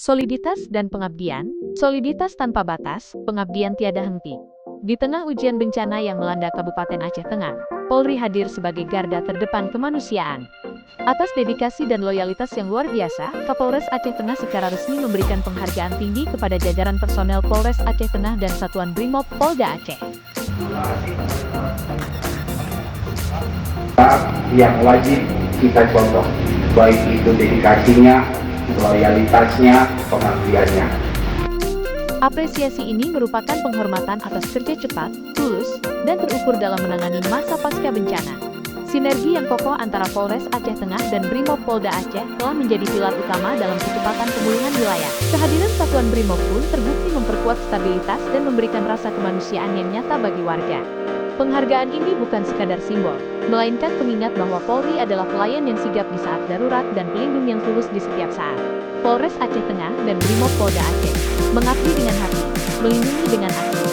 Soliditas dan pengabdian, soliditas tanpa batas, pengabdian tiada henti. Di tengah ujian bencana yang melanda Kabupaten Aceh Tengah, Polri hadir sebagai garda terdepan kemanusiaan. Atas dedikasi dan loyalitas yang luar biasa, Kapolres Aceh Tengah secara resmi memberikan penghargaan tinggi kepada jajaran personel Polres Aceh Tengah dan Satuan Brimob Polda Aceh. Yang wajib kita contoh, baik itu dedikasinya, loyalitasnya, pengabdiannya. Apresiasi ini merupakan penghormatan atas kerja cepat, tulus, dan terukur dalam menangani masa pasca bencana. Sinergi yang kokoh antara Polres Aceh Tengah dan Brimob Polda Aceh telah menjadi pilar utama dalam kecepatan pemulihan wilayah. Kehadiran Satuan Brimob pun terbukti memperkuat stabilitas dan memberikan rasa kemanusiaan yang nyata bagi warga. Penghargaan ini bukan sekadar simbol, melainkan pengingat bahwa Polri adalah pelayan yang sigap di saat darurat dan pelindung yang tulus di setiap saat. Polres Aceh Tengah dan Brimob Polda Aceh mengabdi dengan hati, melindungi dengan aksi.